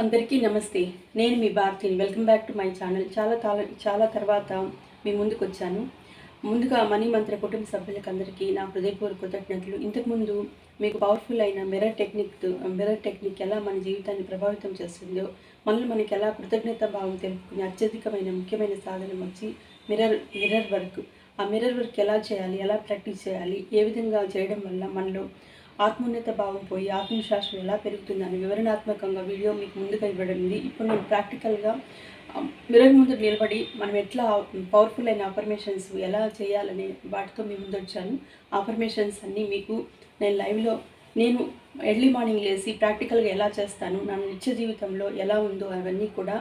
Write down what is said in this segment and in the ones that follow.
అందరికీ నమస్తే. నేను మీ భారతిని. Welcome back to my channel. చాలా తర్వాత మీ ముందుకొచ్చాను. ముందుగా మనీ మంత్ర కుటుంబ సభ్యులకందరికీ నా హృదయపూర్వక కృతజ్ఞతలు. ఇంతకుముందు మీకు పవర్ఫుల్ అయిన మిర్రర్ టెక్నిక్ ఎలా మన జీవితాన్ని ప్రభావితం చేస్తుందో, మనకి ఎలా కృతజ్ఞతా భావం తెలుపుకునే అత్యధికమైన ముఖ్యమైన సాధనం వచ్చి మిర్రర్ వర్క్. ఆ మిర్రర్ వర్క్ ఎలా చేయాలి, ఎలా ప్రాక్టీస్ చేయాలి, ఏ విధంగా చేయడం వల్ల మనలో ఆత్మోన్నత భావం పోయి ఆత్మవిశ్వాసం ఎలా పెరుగుతుందని వివరణాత్మకంగా వీడియో మీకు ముందుగా ఇవ్వబడింది. ఇప్పుడు నేను ప్రాక్టికల్గా మిర్రర్ ముందు నిలబడి మనం ఎట్లా పవర్ఫుల్ అయిన అఫర్మేషన్స్ ఎలా చేయాలని వాటితో మీ ముందు వచ్చాను. అఫర్మేషన్స్ అన్నీ మీకు నేను లైవ్లో నేను ఎర్లీ మార్నింగ్ లేసి ప్రాక్టికల్గా ఎలా చేస్తాను, నా నిత్య జీవితంలో ఎలా ఉందో అవన్నీ కూడా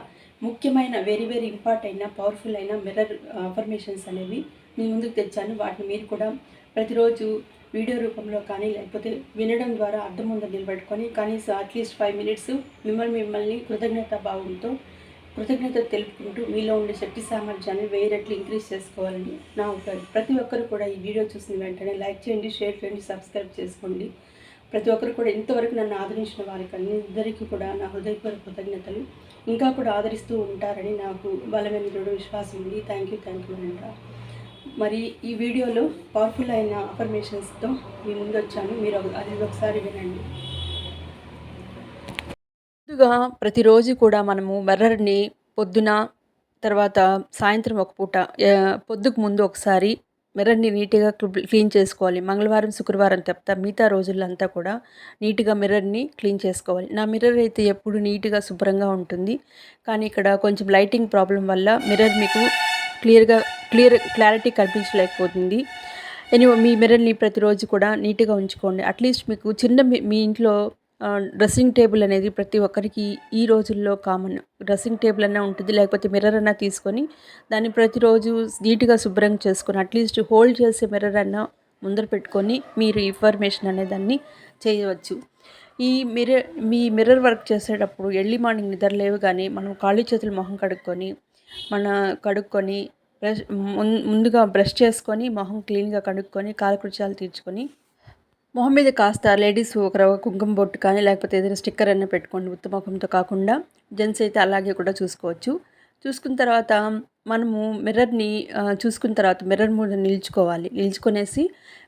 ముఖ్యమైన వెరీ వెరీ ఇంపార్టెంట్ అయిన పవర్ఫుల్ అయిన మిర్రర్ అఫర్మేషన్స్ అనేవి మీ ముందుకు తెచ్చాను. వాటిని మీరు కూడా ప్రతిరోజు వీడియో రూపంలో కానీ లేకపోతే వినడం ద్వారా అర్థం ముందు నిలబెట్టుకొని కనీసం అట్లీస్ట్ 5 మినిట్స్ మిమ్మల్ని కృతజ్ఞత తెలుపుకుంటూ మీలో ఉండే శక్తి సామర్థ్యాన్ని 1000 రెట్లు ఇంక్రీజ్ చేసుకోవాలని నా అభిప్రాయం. ప్రతి ఒక్కరు కూడా ఈ వీడియో చూసిన వెంటనే లైక్ చేయండి, షేర్ చేయండి, సబ్స్క్రైబ్ చేసుకోండి. ప్రతి ఒక్కరు కూడా ఇంతవరకు నన్ను ఆదరించిన వారికి అందరికీ కూడా నా హృదయపూర్వక కృతజ్ఞతలు. ఇంకా కూడా ఆదరిస్తూ ఉంటారని నాకు బలమైన దృఢ విశ్వాసం ఉంది. థ్యాంక్ యూ అంటారు. మరి ఈ వీడియోలో పవర్ఫుల్ అయిన అఫర్మేషన్స్తో మీ ముందు వచ్చాను. మీరు అది ఒకసారి వినండి. ముందుగా ప్రతిరోజు కూడా మనము మిర్రర్ని పొద్దున తర్వాత సాయంత్రం ఒక పూట పొద్దుకు ముందు ఒకసారి మిర్రర్ని నీట్గా క్లీన్ చేసుకోవాలి. మంగళవారం శుక్రవారం తప్ప మిగతా రోజులంతా కూడా నీట్గా మిర్రర్ని క్లీన్ చేసుకోవాలి. నా మిర్రర్ అయితే ఎప్పుడు నీట్గా శుభ్రంగా ఉంటుంది. కానీ ఇక్కడ కొంచెం లైటింగ్ ప్రాబ్లం వల్ల మిర్రర్ మీకు క్లారిటీ కనిపించలేకపోతుంది. ఎనీవే మీ మిర్రర్ని ప్రతిరోజు కూడా నీట్గా ఉంచుకోండి. అట్లీస్ట్ మీకు చిన్న మీ ఇంట్లో డ్రెస్సింగ్ టేబుల్ అనేది ప్రతి ఒక్కరికి ఈ రోజుల్లో కామన్. డ్రెస్సింగ్ టేబుల్ అన్నా ఉంటుంది, లేకపోతే మిర్రర్ అన్నా తీసుకొని దాన్ని ప్రతిరోజు నీట్గా శుభ్రం చేసుకొని అట్లీస్ట్ హోల్డ్ చేసే మిర్రర్ అన్నా ముందర పెట్టుకొని మీరు ఇన్ఫర్మేషన్ అనేదాన్ని చేయవచ్చు. మీ మిర్రర్ వర్క్ చేసేటప్పుడు ఎర్లీ మార్నింగ్ నిద్ర లేవగానే మనం కాళ్ళు చేతులు మొహం కడుక్కొని ముందుగా బ్రష్ చేసుకొని మొహం క్లీన్గా కడుక్కొని కాలకృత్యాలు తీర్చుకొని మొహం మీద కాస్త లేడీస్ ఒక రవ్వ కుంకుమ బొట్టు కానీ లేకపోతే ఏదైనా స్టిక్కర్ అన్న పెట్టుకోండి. ఉత్తముఖంతో కాకుండా జెంట్స్ అయితే అలాగే కూడా చూసుకోవచ్చు. చూసుకున్న తర్వాత మనము మిర్రర్ని చూసుకున్న తర్వాత మిర్రర్ ముందు నిల్చుకొనేసి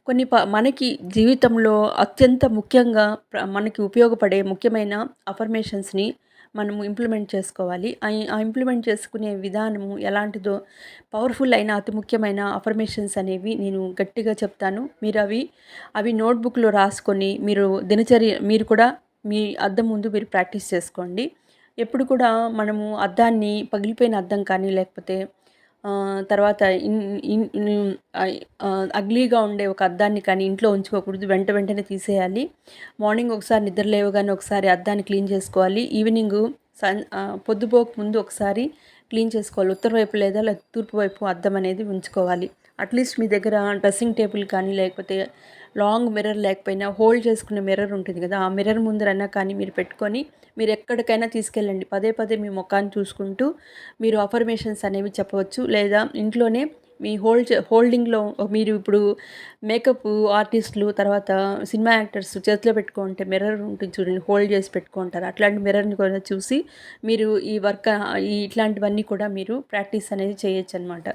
కొన్ని మనకి జీవితంలో అత్యంత ముఖ్యంగా మనకి ఉపయోగపడే ముఖ్యమైన అఫర్మేషన్స్ని మనము ఇంప్లిమెంట్ చేసుకోవాలి. ఆ ఇంప్లిమెంట్ చేసుకునే విధానము ఎలాంటిదో పవర్ఫుల్ అయిన అతి ముఖ్యమైన అఫర్మేషన్స్ అనేవి నేను గట్టిగా చెప్తాను. మీరు అవి నోట్బుక్లో రాసుకొని మీరు కూడా మీ అద్దం ముందు మీరు ప్రాక్టీస్ చేసుకోండి. ఎప్పుడు కూడా మనము పగిలిపోయిన అద్దం కానీ లేకపోతే తర్వాత అగ్లీగా ఉండే ఒక అద్దాన్ని కానీ ఇంట్లో ఉంచుకోకూడదు. వెంటనే తీసేయాలి. మార్నింగ్ ఒకసారి నిద్ర లేవగానే ఒకసారి అద్దాన్ని క్లీన్ చేసుకోవాలి. ఈవినింగ్ పొద్దుపోక ముందు ఒకసారి క్లీన్ చేసుకోవాలి. ఉత్తర వైపు లేదా తూర్పు వైపు అద్దం అనేది ఉంచుకోవాలి. అట్లీస్ట్ మీ దగ్గర డ్రెస్సింగ్ టేబుల్ కానీ లేకపోతే లాంగ్ మిర్రర్ లేకపోయినా హోల్డ్ చేసుకునే మిర్రర్ ఉంటుంది కదా, ఆ మిర్రర్ ముందరన్నా కానీ మీరు పెట్టుకొని మీరు ఎక్కడికైనా తీసుకెళ్ళండి. పదే మీ ముఖాన్ని చూసుకుంటూ మీరు అఫర్మేషన్స్ అనేవి చెప్పవచ్చు. లేదా ఇంట్లోనే మీ హోల్డింగ్లో మీరు ఇప్పుడు మేకప్ ఆర్టిస్టులు తర్వాత సినిమా యాక్టర్స్ చేతిలో పెట్టుకుంటే మిర్రర్ ఉంటుంది చూడండి, హోల్డ్ చేసి పెట్టుకుంటారు. అట్లాంటి మిర్రర్ని కూడా చూసి మీరు ఇట్లాంటివన్నీ కూడా మీరు ప్రాక్టీస్ అనేది చేయొచ్చు అనమాట.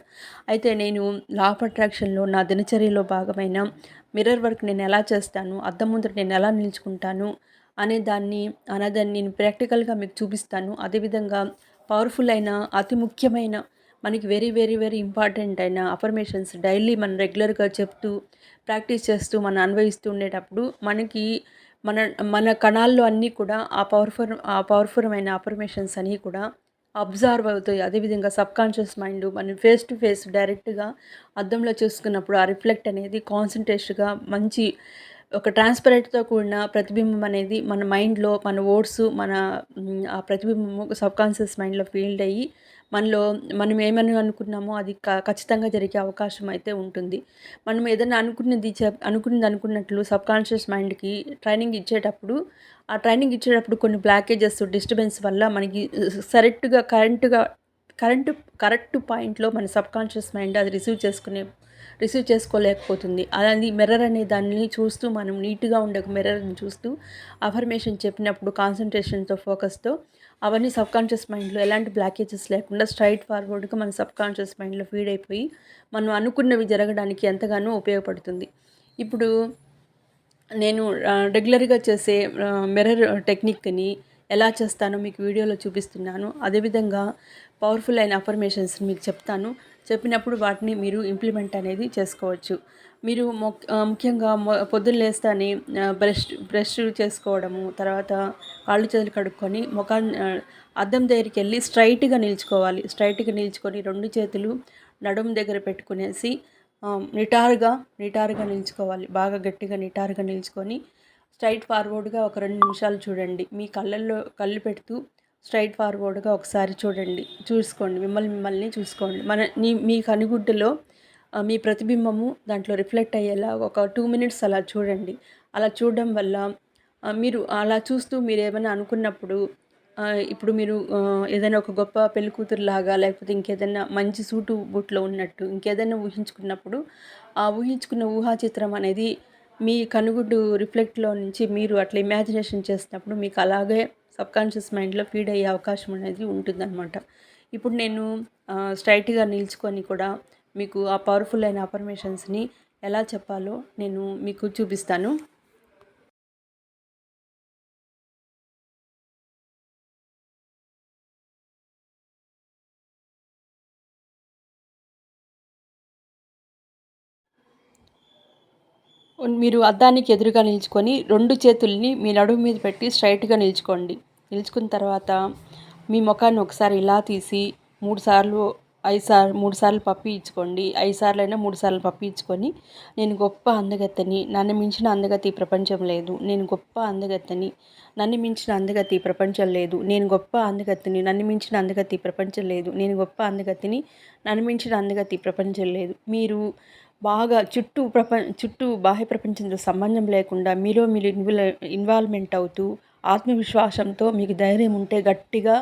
అయితే నేను లా ఆఫ్ అట్రాక్షన్లో నా దినచర్యలో భాగమైన మిర్రర్ వర్క్ నేను ఎలా చేస్తాను, అద్దం ముందర నేను ఎలా నిల్చుకుంటాను అనేదాన్ని నేను ప్రాక్టికల్గా మీకు చూపిస్తాను. అదేవిధంగా పవర్ఫుల్ అయిన అతి ముఖ్యమైన మనకి వెరీ వెరీ వెరీ ఇంపార్టెంట్ అయిన అఫర్మేషన్స్ డైలీ మనం రెగ్యులర్గా చెప్తూ ప్రాక్టీస్ చేస్తూ మనం అన్వయిస్తూ ఉండేటప్పుడు మనకి మన కణాల్లో అన్నీ కూడా ఆ పవర్ఫుల్ అయిన అఫర్మేషన్స్ అన్నీ కూడా అబ్జర్వ్ అవుతాయి. అదేవిధంగా సబ్కాన్షియస్ మైండ్ మనం ఫేస్ టు ఫేస్ డైరెక్ట్గా అద్దంలో చూసుకున్నప్పుడు ఆ రిఫ్లెక్ట్ అనేది కాన్సన్ట్రేట్గా మంచి ఒక ట్రాన్స్పరెంట్తో కూడిన ప్రతిబింబం అనేది మన మైండ్లో మన వర్డ్స్ ఆ ప్రతిబింబము సబ్కాన్షియస్ మైండ్లో ఫీల్డ్ అయ్యి మనం ఏమని అనుకున్నామో అది ఖచ్చితంగా జరిగే అవకాశం అయితే ఉంటుంది. మనం ఏదైనా అనుకున్నట్లు సబ్కాన్షియస్ మైండ్కి ట్రైనింగ్ ఇచ్చేటప్పుడు కొన్ని బ్లాకేజెస్ డిస్టర్బెన్స్ వల్ల మనకి కరెక్ట్ పాయింట్లో మన సబ్కాన్షియస్ మైండ్ అది రిసీవ్ చేసుకోలేకపోతుంది. అలాంటి మిర్రర్ అనే దాన్ని చూస్తూ మనం నీట్గా ఉండే మిర్రర్ని చూస్తూ అఫర్మేషన్ చెప్పినప్పుడు కాన్సన్ట్రేషన్తో ఫోకస్తో అవన్నీ సబ్కాన్షియస్ మైండ్లో ఎలాంటి బ్లాకేజెస్ లేకుండా స్ట్రైట్ ఫార్వర్డ్గా మన సబ్కాన్షియస్ మైండ్లో ఫీడ్ అయిపోయి మనం అనుకున్నవి జరగడానికి ఎంతగానో ఉపయోగపడుతుంది. ఇప్పుడు నేను రెగ్యులర్గా చేసే మిర్రర్ టెక్నిక్ని ఎలా చేస్తానో మీకు వీడియోలో చూపిస్తున్నాను. అదేవిధంగా పవర్ఫుల్ అయిన అఫర్మేషన్స్ మీకు చెప్తాను. చెప్పినప్పుడు వాటిని మీరు ఇంప్లిమెంట్ అనేది చేసుకోవచ్చు. మీరు ముఖ్యంగా పొద్దున్న లేస్తానే బ్రష్ చేసుకోవడము, తర్వాత కాళ్ళు చేతులు కడుక్కొని ముఖాన్ని అద్దం దగ్గరికి వెళ్ళి స్ట్రైట్గా నిల్చుకోవాలి. స్ట్రైట్గా నిల్చుకొని 2 చేతులు నడుము దగ్గర పెట్టుకునేసి నిటారుగా నిల్చుకోవాలి. బాగా గట్టిగా నిటారుగా నిల్చుకొని స్ట్రైట్ ఫార్వర్డ్గా ఒక 2 నిమిషాలు చూడండి. మీ కళ్ళల్లో కళ్ళు పెడుతూ స్ట్రైట్ ఫార్వర్డ్గా ఒకసారి చూసుకోండి. మిమ్మల్ని చూసుకోండి. మీ కనుగుడ్డులో మీ ప్రతిబింబము దాంట్లో రిఫ్లెక్ట్ అయ్యేలా ఒక 2 మినిట్స్ అలా చూడండి. అలా చూడడం వల్ల మీరు అలా చూస్తూ మీరేమైనా అనుకున్నప్పుడు ఇప్పుడు మీరు ఏదైనా ఒక గొప్ప పెళ్ళికూతురులాగా లేకపోతే ఇంకేదైనా మంచి సూటు బూట్లో ఉన్నట్టు ఇంకేదైనా ఊహించుకున్నప్పుడు ఆ ఊహించుకున్న ఊహా చిత్రం అనేది మీ కనుగుడ్డు రిఫ్లెక్ట్లో నుంచి మీరు అట్లా ఇమాజినేషన్ చేసినప్పుడు మీకు అలాగే సబ్కాన్షియస్ మైండ్లో ఫీడ్ అయ్యే అవకాశం అనేది ఉంటుందన్నమాట. ఇప్పుడు నేను స్ట్రైట్గా నిల్చుకొని కూడా మీకు ఆ పవర్ఫుల్ అయిన అఫర్మేషన్స్ని ఎలా చెప్పాలో నేను మీకు చూపిస్తాను. మీరు అద్దానికి ఎదురుగా నిల్చుకొని 2 చేతుల్ని మీ నడుము మీద పెట్టి స్ట్రైట్గా నిల్చుకోండి. నిల్చుకున్న తర్వాత మీ ముఖాన్ని ఒకసారి ఇలా తీసి 3 సార్లు 3 సార్లు పప్పి ఇచ్చుకోండి. 5 సార్లైనా 3 సార్లు పప్పి ఇచ్చుకొని, నేను గొప్ప అందగత్తెని, నన్ను మించిన అందగత్తి ఈ ప్రపంచం లేదు. నేను గొప్ప అందగత్తెని, నన్ను మించిన అందగత్తి ఈ ప్రపంచం లేదు. నేను గొప్ప అందగత్తెని, నన్ను మించిన అందగత్తి ఈ ప్రపంచం లేదు. నేను గొప్ప అందగత్తిని, నన్ను మించిన అందగత్తి ఈ ప్రపంచం లేదు. మీరు బాగా చుట్టూ బాహ్య ప్రపంచంతో సంబంధం లేకుండా మీలో మీరు ఇన్వాల్వ్మెంట్ అవుతూ ఆత్మవిశ్వాసంతో మీకు ధైర్యం ఉంటే గట్టిగా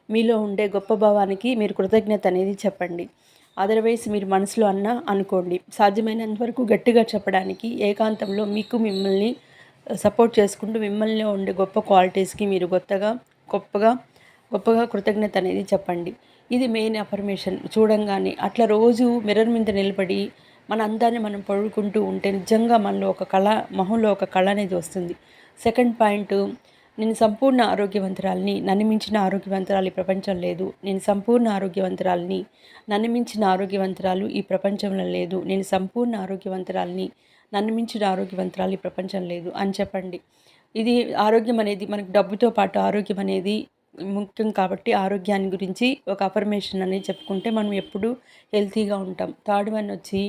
మీలో ఉండే గొప్ప భావానికి మీరు కృతజ్ఞత అనేది చెప్పండి. అదర్వైజ్ మీరు మనసులో అనుకోండి. సాధ్యమైనంత వరకు గట్టిగా చెప్పడానికి ఏకాంతంలో మిమ్మల్ని సపోర్ట్ చేసుకుంటూ మిమ్మల్ని ఉండే గొప్ప క్వాలిటీస్కి మీరు గొప్పగా గొప్పగా కృతజ్ఞత అనేది చెప్పండి. ఇది మెయిన్ అఫర్మేషన్. చూడంగానే అట్లా రోజు మిర్రర్ మీద నిలబడి మన అందాన్ని మనం పొడుకుంటూ ఉంటే నిజంగా మనలో మొహంలో ఒక కళ అనేది వస్తుంది. సెకండ్ పాయింట్, నేను సంపూర్ణ ఆరోగ్యవంతురాలిని, నన్ను మించిన ఆరోగ్యవంతురాలు ఈ ప్రపంచం లేదు. నేను సంపూర్ణ ఆరోగ్యవంతురాలిని, నన్ను మించిన ఆరోగ్యవంతురాలు ఈ ప్రపంచంలో లేదు. నేను సంపూర్ణ ఆరోగ్యవంతురాలిని, నన్ను మించిన ఆరోగ్యవంతురాలు ఈ ప్రపంచం లేదు అని చెప్పండి. ఇది ఆరోగ్యం అనేది మనకు డబ్బుతో పాటు ఆరోగ్యం అనేది ముఖ్యం కాబట్టి ఆరోగ్యాన్ని గురించి ఒక అఫర్మేషన్ అనేది చెప్పుకుంటే మనం ఎప్పుడూ హెల్తీగా ఉంటాం. థర్డ్ వన్ వచ్చి,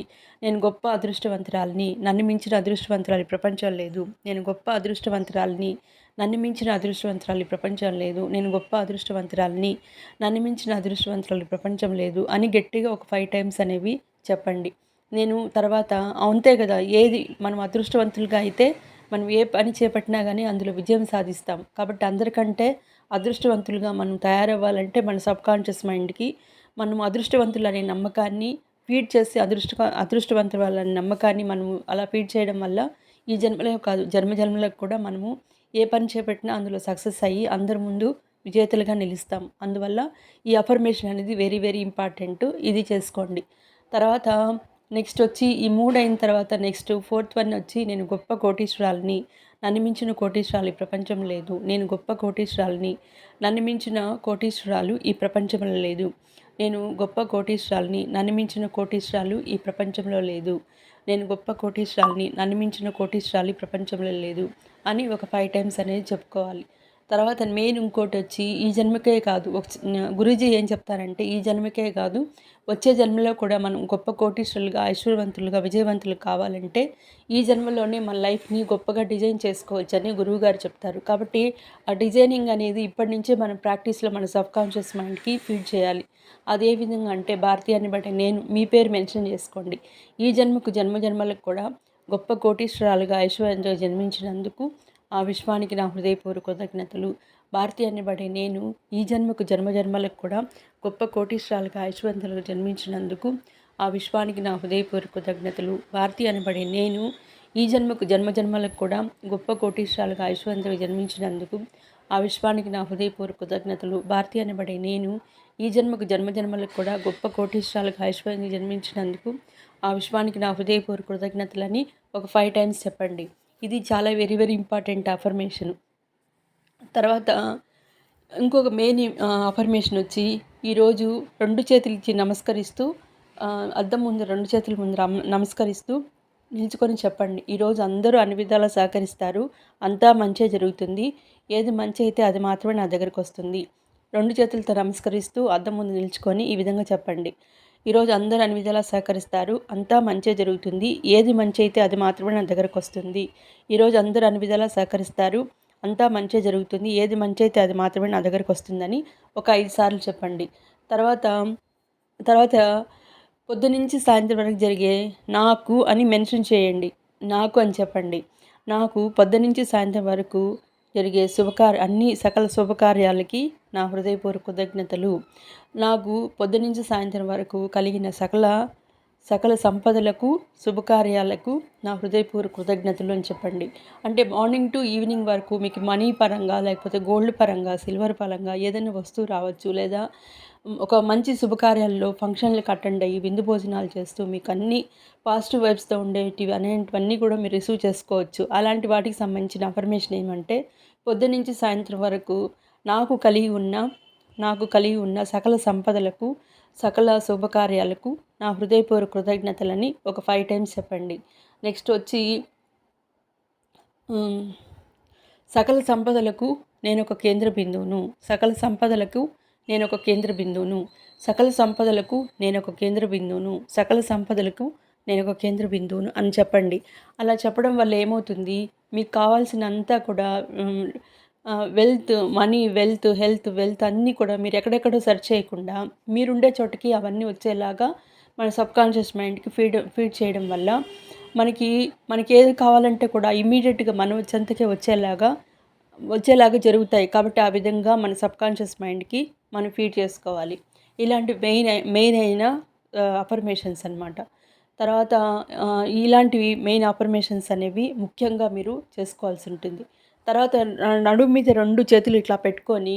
నేను గొప్ప అదృష్టవంతురాలిని, నన్ను మించిన అదృష్టవంతురాలు ఈ ప్రపంచం లేదు. నేను గొప్ప అదృష్టవంతురాలిని, నన్ను మించిన అదృష్టవంతురాలు ఈ ప్రపంచం లేదు. నేను గొప్ప అదృష్టవంతురాలిని, నన్ను మించిన అదృష్టవంతురాలు ఈ ప్రపంచం లేదు అని గట్టిగా ఒక 5 టైమ్స్ అనేవి చెప్పండి. నేను తర్వాత అంతే కదా, ఏది మనం అదృష్టవంతులుగా అయితే మనం ఏ పని చేపట్టినా కానీ అందులో విజయం సాధిస్తాం. కాబట్టి అందరికంటే అదృష్టవంతులుగా మనం తయారవ్వాలంటే మన సబ్కాన్షియస్ మైండ్కి మనం అదృష్టవంతులు అనే నమ్మకాన్ని ఫీడ్ చేసి అదృష్టవంతులు అనే నమ్మకాన్ని మనము అలా ఫీడ్ చేయడం వల్ల ఈ జన్మలో కాదు జన్మలకు కూడా మనము ఏ పని చేపట్టినా అందులో సక్సెస్ అయ్యి అందరి ముందు విజేతలుగా నిలుస్తాం. అందువల్ల ఈ అఫర్మేషన్ అనేది వెరీ వెరీ ఇంపార్టెంట్. ఇది చేసుకోండి. తర్వాత నెక్స్ట్ వచ్చి ఈ 3 అయిన తర్వాత నెక్స్ట్ ఫోర్త్ వన్ వచ్చి, నేను గొప్ప కోటీశ్వరాలిని, నన్ను మించిన కోటీశ్వరాలు ఈ ప్రపంచం లేదు. నేను గొప్ప కోటీశ్వరాలిని, నన్ను మించిన కోటీశ్వరాలు ఈ ప్రపంచంలో లేదు. నేను గొప్ప కోటీశ్వరాలిని, నన్ను మించిన కోటీశ్వరాలు ఈ ప్రపంచంలో లేదు. నేను గొప్ప కోటీశ్వరాలిని, నన్ను మించిన కోటీశ్వరాలు ఈ ప్రపంచంలో లేదు అని ఒక 5 టైమ్స్ అనేది చెప్పుకోవాలి. తర్వాత మెయిన్ ఇంకోటి వచ్చి, ఈ జన్మకే కాదు గురూజీ ఏం చెప్తారంటే, ఈ జన్మకే కాదు వచ్చే జన్మలో కూడా మనం గొప్ప కోటీశ్వరులుగా, ఐశ్వర్యవంతులుగా, విజయవంతులు కావాలంటే ఈ జన్మలోనే మన లైఫ్ని గొప్పగా డిజైన్ చేసుకోవచ్చని గురువుగారు చెప్తారు. కాబట్టి ఆ డిజైనింగ్ అనేది ఇప్పటి నుంచే మనం ప్రాక్టీస్లో మన సబ్కాన్షియస్ మైండ్కి ఫీడ్ చేయాలి. అదే విధంగా అంటే భారతీయాన్ని బట్టి నేను మీ పేరు మెన్షన్ చేసుకోండి. ఈ జన్మకు జన్మలకు కూడా గొప్ప కోటీశ్వరాలుగా, ఐశ్వర్యంతో జన్మించినందుకు ఆ విశ్వానికి నా హృదయపూర్వక కృతజ్ఞతలు. భారతి అనబడే నేను ఈ జన్మకు జన్మలకు కూడా గొప్ప కోటీశ్వరాలుగా, ఐశ్వర్యంతులుగా జన్మించినందుకు ఆ విశ్వానికి నా హృదయపూర్వక కృతజ్ఞతలు. భారతి అనబడే నేను ఈ జన్మకు జన్మలకు కూడా గొప్ప కోటీశ్వరాలుగా, ఐశ్వర్యంతులుగా జన్మించినందుకు ఆ విశ్వానికి నా హృదయపూర్వక కృతజ్ఞతలు. భారతి అనబడే నేను ఈ జన్మకు జన్మజన్మలకు కూడా గొప్ప కోటీశ్వరాలకు ఐశ్వర్యంగా జన్మించినందుకు ఆ విశ్వానికి నా హృదయపూర్వక కృతజ్ఞతలని ఒక 5 టైమ్స్ చెప్పండి. ఇది చాలా వెరీ వెరీ ఇంపార్టెంట్ అఫర్మేషన్. తర్వాత ఇంకొక మెయిన్ అఫర్మేషన్ వచ్చి ఈరోజు 2 చేతులు ఇచ్చి నమస్కరిస్తూ అద్దం ముందు 2 చేతుల ముందు నమస్కరిస్తూ నిల్చుకొని చెప్పండి. ఈరోజు అందరూ అన్ని విధాలా సహకరిస్తారు, అంతా మంచే జరుగుతుంది, ఏది మంచి అయితే అది మాత్రమే నా దగ్గరకు వస్తుంది. 2 చేతులతో నమస్కరిస్తూ అద్దం ముందు నిల్చుకొని ఈ విధంగా చెప్పండి. ఈరోజు అందరూ అన్ని విధాలా సహకరిస్తారు, అంతా మంచే జరుగుతుంది, ఏది మంచి అయితే అది మాత్రమే నా దగ్గరకు వస్తుంది. ఈరోజు అందరూ అన్ని విధాలా సహకరిస్తారు, అంతా మంచే జరుగుతుంది, ఏది మంచి అయితే అది మాత్రమే నా దగ్గరకు వస్తుందని ఒక 5 సార్లు చెప్పండి. తర్వాత తర్వాత పొద్దునుంచి సాయంత్రం వరకు జరిగే నాకు అని మెన్షన్ చేయండి. నాకు అని చెప్పండి. నాకు పొద్దునుంచి సాయంత్రం వరకు జరిగే అన్ని సకల శుభకార్యాలకి నా హృదయపూర్వక కృతజ్ఞతలు. నాకు పొద్దునుంచి సాయంత్రం వరకు కలిగిన సకల సంపదలకు శుభకార్యాలకు నా హృదయపూర్వక కృతజ్ఞతలు అని చెప్పండి. అంటే మార్నింగ్ టు ఈవినింగ్ వరకు మీకు మనీ పరంగా, లేకపోతే గోల్డ్ పరంగా, సిల్వర్ పరంగా ఏదైనా వస్తువు రావచ్చు, లేదా ఒక మంచి శుభకార్యాల్లో ఫంక్షన్లకు అటెండ్ అయ్యి విందు భోజనాలు చేస్తూ మీకు అన్ని పాజిటివ్ వైబ్స్తో ఉండేటివి అనేటివన్నీ కూడా మీరు రిసీవ్ చేసుకోవచ్చు. అలాంటి వాటికి సంబంధించిన అఫర్మేషన్ ఏమంటే, పొద్దునుంచి సాయంత్రం వరకు నాకు కలిగి ఉన్న సకల సంపదలకు, సకల శుభకార్యాలకు నా హృదయపూర్వక కృతజ్ఞతలని ఒక 5 టైమ్స్ చెప్పండి. నెక్స్ట్ వచ్చి సకల సంపదలకు నేనొక కేంద్ర బిందువును, సకల సంపదలకు నేనొక కేంద్ర బిందువును, సకల సంపదలకు నేనొక కేంద్ర బిందువును, సకల సంపదలకు నేనొక కేంద్ర బిందువును అని చెప్పండి. అలా చెప్పడం వల్ల ఏమవుతుంది, మీకు కావాల్సినంతా కూడా వెల్త్, మనీ, హెల్త్ అన్నీ కూడా మీరు ఎక్కడెక్కడో సెర్చ్ చేయకుండా మీరుండే చోటకి అవన్నీ వచ్చేలాగా మన సబ్కాన్షియస్ మైండ్కి ఫీడ్ చేయడం వల్ల మనకి ఏది కావాలంటే కూడా ఇమీడియట్గా మన చెంతకే వచ్చేలాగా జరుగుతాయి. కాబట్టి ఆ విధంగా మన సబ్కాన్షియస్ మైండ్కి మనం ఫీడ్ చేసుకోవాలి. ఇలాంటి మెయిన్ అయిన అఫర్మేషన్స్ అన్నమాట. తర్వాత ఇలాంటివి మెయిన్ అఫర్మేషన్స్ అనేవి ముఖ్యంగా మీరు చేసుకోవాల్సి ఉంటుంది. తర్వాత నడుము మీద 2 చేతులు ఇట్లా పెట్టుకొని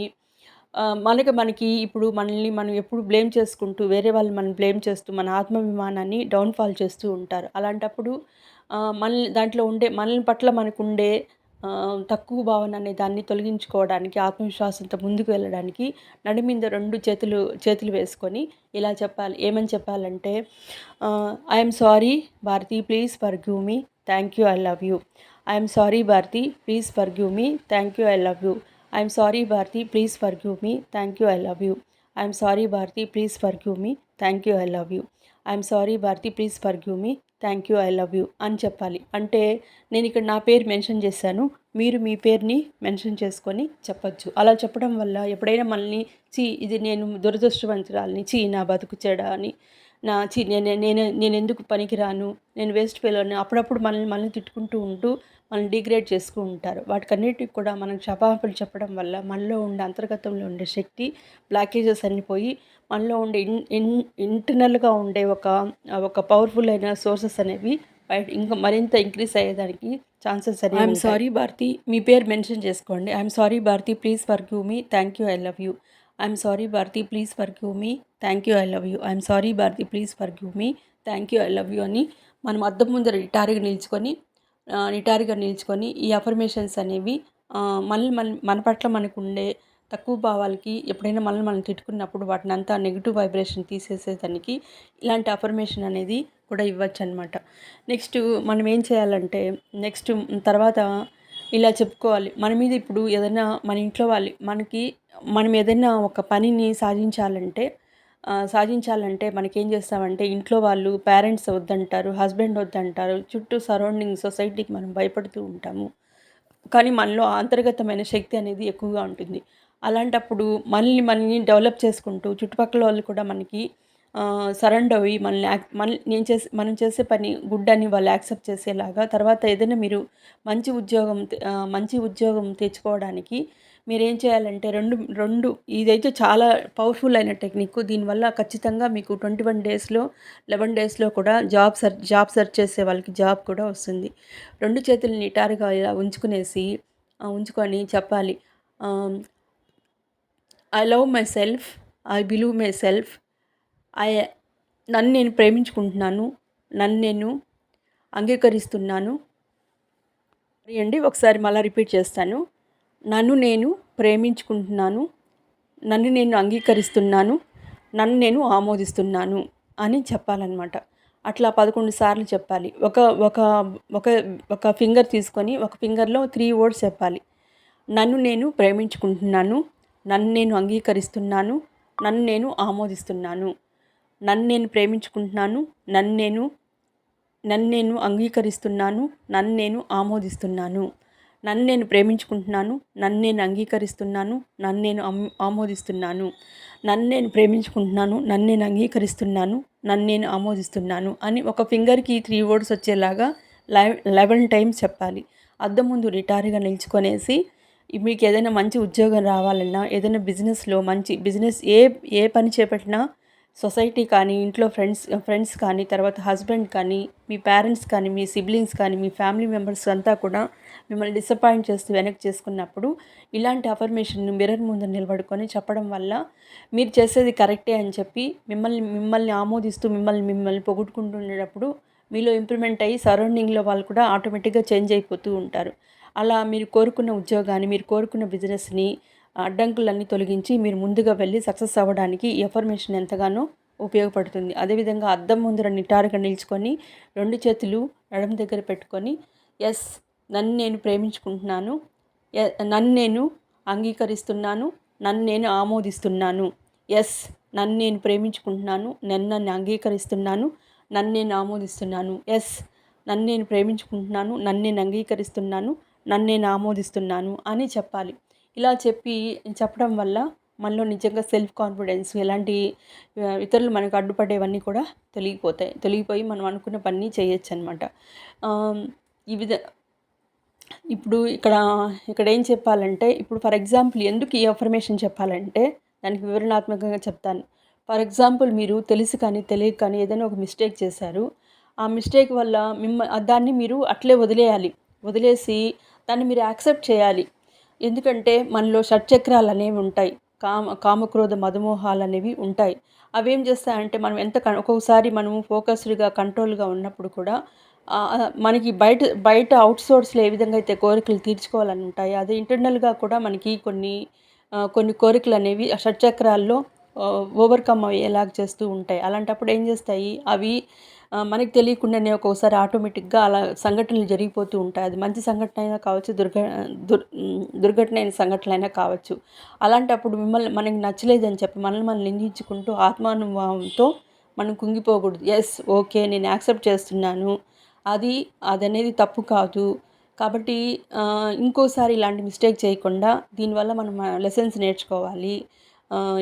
మనకి ఇప్పుడు మనల్ని మనం ఎప్పుడు బ్లేమ్ చేసుకుంటూ, వేరే వాళ్ళు మనం బ్లేమ్ చేస్తూ మన ఆత్మాభిమానాన్ని డౌన్ఫాల్ చేస్తూ ఉంటారు. అలాంటప్పుడు మనల్ని పట్ల మనకుండే తక్కువ భావన అనే దాన్ని తొలగించుకోవడానికి, ఆత్మవిశ్వాసంతో ముందుకు వెళ్ళడానికి నడుము మీద 2 చేతులు వేసుకొని ఇలా చెప్పాలి. ఏమని చెప్పాలంటే, I'm sorry Bharathi, please forgive me, thank you, I love you. I'm sorry Bharathi, please forgive me, thank you, I love you. I'm sorry Bharathi, please forgive me, thank you, I love you. I'm sorry Bharathi, please forgive me, thank you, I love you. I'm sorry Bharathi, please forgive me, thank you, I love you అని చెప్పాలి. అంటే నేను ఇక్కడ నా పేరు mention చేశాను, మీరు మీ పేరుని మెన్షన్ చేసుకొని చెప్పచ్చు. అలా చెప్పడం వల్ల ఎప్పుడైనా మనల్ని ఇది నేను దురదృష్టవంతురాలని, నా బతుకు చెడా అని, నేను ఎందుకు పనికిరాను, నేను వేస్ట్ ఫెలోని అప్పుడప్పుడు మనల్ని తిట్టుకుంటూ ఉంటూ మనల్ని డిగ్రేడ్ చేసుకుంటూ ఉంటారు. వాటికన్నిటికి కూడా మనం క్షమాపణలు చెప్పడం వల్ల మనలో ఉండే అంతర్గతంలో ఉండే శక్తి, బ్లాకేజెస్ అన్ని పోయి మనలో ఉండే ఇంటర్నల్గా ఉండే ఒక పవర్ఫుల్ అయిన సోర్సెస్ అనేవి బయట ఇంకా మరింత ఇంక్రీజ్ అయ్యేదానికి ఛాన్సెస్ అనేవి. ఐఎమ్ సారీ భారతి, మీ పేరు మెన్షన్ చేసుకోండి. I'm sorry Bharathi, please forgive me, thank you, I love you. I'm sorry Bharathi, please forgive me, thank you, I love you. I'm sorry Bharathi, please forgive me, thank you, I love you అని మనం అద్దం ముందర నిటారుగా నిల్చుకొని ఈ affirmations అనేవి మన పట్ల మనకు ఉండే తక్కువ భావాలకి, ఎప్పుడైనా మనం తిట్టుకున్నప్పుడు వాటిని అంతా నెగిటివ్ వైబ్రేషన్ తీసేసేదానికి ఇలాంటి అఫర్మేషన్ అనేది కూడా ఇవ్వచ్చు అనమాట. నెక్స్ట్ మనం ఏం చేయాలంటే, తర్వాత ఇలా చెప్పుకోవాలి. మన మీద ఇప్పుడు ఏదైనా మన ఇంట్లో మనం ఏదైనా ఒక పనిని సాధించాలంటే మనకేం చేస్తామంటే, ఇంట్లో వాళ్ళు, పేరెంట్స్ వద్దంటారు, హస్బెండ్ వద్దంటారు, చుట్టూ సరౌండింగ్ సొసైటీకి మనం భయపడుతూ ఉంటాము. కానీ మనలో అంతర్గతమైన శక్తి అనేది ఎక్కువగా ఉంటుంది. అలాంటప్పుడు మనల్ని డెవలప్ చేసుకుంటూ చుట్టుపక్కల వాళ్ళు కూడా మనకి సరౌండ్ అయ్యి మనం చేసే పని గుడ్ అని వాళ్ళు యాక్సెప్ట్ చేసేలాగా, తర్వాత ఏదైనా మీరు మంచి ఉద్యోగం తెచ్చుకోవడానికి మీరేం చేయాలంటే, రెండు ఇదైతే చాలా పవర్ఫుల్ అయిన టెక్నిక్. దీనివల్ల ఖచ్చితంగా మీకు 21 డేస్లో 11 డేస్లో కూడా జాబ్ సెర్చ్ చేసే వాళ్ళకి జాబ్ కూడా వస్తుంది. 2 చేతులు నిటారుగా ఇలా ఉంచుకొని చెప్పాలి. I love my self, I believe my self, I నన్ను నేను ప్రేమించుకుంటున్నాను, నన్ను నేను అంగీకరిస్తున్నాను. అండి ఒకసారి మళ్ళీ రిపీట్ చేస్తాను. నన్ను నేను ప్రేమించుకుంటున్నాను, నన్ను నేను అంగీకరిస్తున్నాను, నన్ను నేను ఆమోదిస్తున్నాను అని చెప్పాలన్నమాట. అట్లా 11 సార్లు చెప్పాలి. ఒక ఒక ఒక ఒక ఫింగర్ తీసుకొని ఒక ఫింగర్లో 3 వర్డ్స్ చెప్పాలి. నన్ను నేను ప్రేమించుకుంటున్నాను, నన్ను నేను అంగీకరిస్తున్నాను, నన్ను నేను ఆమోదిస్తున్నాను. నన్ను నేను ప్రేమించుకుంటున్నాను, నన్ను నేను అంగీకరిస్తున్నాను, నన్ను నేను ఆమోదిస్తున్నాను. నన్ను నేను ప్రేమించుకుంటున్నాను, నన్ను నేను అంగీకరిస్తున్నాను, నన్ను నేను ఆమోదిస్తున్నాను. నన్ను నేను ప్రేమించుకుంటున్నాను, నన్ను నేను అంగీకరిస్తున్నాను, నన్ను నేను ఆమోదిస్తున్నాను అని ఒక ఫింగర్కి 3 వర్డ్స్ వచ్చేలాగా 11 టైమ్స్ చెప్పాలి. అద్దం ముందు నిటారుగా నిల్చుకొనేసి మీకు ఏదైనా మంచి ఉద్యోగం రావాలన్నా, ఏదైనా బిజినెస్లో మంచి బిజినెస్ ఏ పని చేపట్టినా సొసైటీ కానీ, ఇంట్లో ఫ్రెండ్స్ కానీ, తర్వాత హస్బెండ్ కానీ, మీ పేరెంట్స్ కానీ, మీ సిబ్లింగ్స్ కానీ, మీ ఫ్యామిలీ మెంబర్స్ అంతా కూడా మిమ్మల్ని డిసప్పాయింట్ చేస్తూ వెనక్కి చేసుకున్నప్పుడు ఇలాంటి అఫర్మేషన్ను మిర్రర్ ముందు నిలబడుకొని చెప్పడం వల్ల మీరు చేసేది కరెక్టే అని చెప్పి మిమ్మల్ని ఆమోదిస్తూ మిమ్మల్ని పొగుడుకుంటూ ఉండేటప్పుడు మీలో ఇంప్రూవ్మెంట్ అయ్యి సరౌండింగ్లో వాళ్ళు కూడా ఆటోమేటిక్గా చేంజ్ అయిపోతూ ఉంటారు. అలా మీరు కోరుకున్న ఉద్యోగాన్ని, మీరు కోరుకున్న బిజినెస్ని అడ్డంకులన్నీ తొలగించి మీరు ముందుగా వెళ్ళి సక్సెస్ అవ్వడానికి ఈ అఫర్మేషన్ ఎంతగానో ఉపయోగపడుతుంది. అదేవిధంగా అద్దం ముందర నిటారుగా నిల్చుకొని 2 చేతులు నడుం దగ్గర పెట్టుకొని ఎస్ నన్ను నేను ప్రేమించుకుంటున్నాను, నన్ను నేను అంగీకరిస్తున్నాను, నన్ను నేను ఆమోదిస్తున్నాను. ఎస్ నన్ను నేను ప్రేమించుకుంటున్నాను, నన్ను అంగీకరిస్తున్నాను, నన్ను నేను ఆమోదిస్తున్నాను. ఎస్ నన్ను నేను ప్రేమించుకుంటున్నాను, నన్ను నేను అంగీకరిస్తున్నాను, నన్ను నేను ఆమోదిస్తున్నాను అని చెప్పాలి. ఇలా చెప్పడం వల్ల మనలో నిజంగా సెల్ఫ్ కాన్ఫిడెన్స్ ఎలాంటి ఇతరులు మనకు అడ్డుపడేవన్నీ కూడా తొలగిపోయి మనం అనుకున్న పని చేయొచ్చు అనమాట. ఈ విధ ఇప్పుడు ఇక్కడ ఏం చెప్పాలంటే, ఇప్పుడు ఫర్ ఎగ్జాంపుల్ ఎందుకు ఈ అఫర్మేషన్ చెప్పాలంటే దానికి వివరణాత్మకంగా చెప్తాను. ఫర్ ఎగ్జాంపుల్ మీరు తెలిసి కానీ తెలియక కానీ ఏదైనా ఒక మిస్టేక్ చేశారు. ఆ మిస్టేక్ వల్ల దాన్ని మీరు అట్లే వదిలేసి దాన్ని మీరు యాక్సెప్ట్ చేయాలి. ఎందుకంటే మనలో షట్చక్రాలు అనేవి ఉంటాయి. కామక్రోధ మదమోహాలు అనేవి ఉంటాయి. అవేం చేస్తాయంటే మనం ఒక్కొక్కసారి మనము ఫోకస్డ్గా కంట్రోల్గా ఉన్నప్పుడు కూడా మనకి బయట అవుట్ సోర్స్లో ఏ విధంగా అయితే కోరికలు తీర్చుకోవాలని ఉంటాయి, అదే ఇంటర్నల్గా కూడా మనకి కొన్ని కోరికలు అనేవి షట్చక్రాల్లో ఓవర్కమ్ అయ్యేలాగా చేస్తూ ఉంటాయి. అలాంటప్పుడు ఏం చేస్తాయి అవి మనకి తెలియకుండానే ఒక్కోసారి ఆటోమేటిక్గా అలా సంఘటనలు జరిగిపోతూ ఉంటాయి. అది మంచి సంఘటన అయినా కావచ్చు, దుర్ఘటన అయిన సంఘటన అయినా కావచ్చు. అలాంటప్పుడు మనకి నచ్చలేదని చెప్పి మనం నిందించుకుంటూ ఆత్మానుభావంతో మనం కుంగిపోకూడదు. ఎస్ ఓకే నేను యాక్సెప్ట్ చేస్తున్నాను, అదనేది తప్పు కాదు, కాబట్టి ఇంకోసారి ఇలాంటి మిస్టేక్ చేయకుండా దీనివల్ల మనం లెసన్స్ నేర్చుకోవాలి.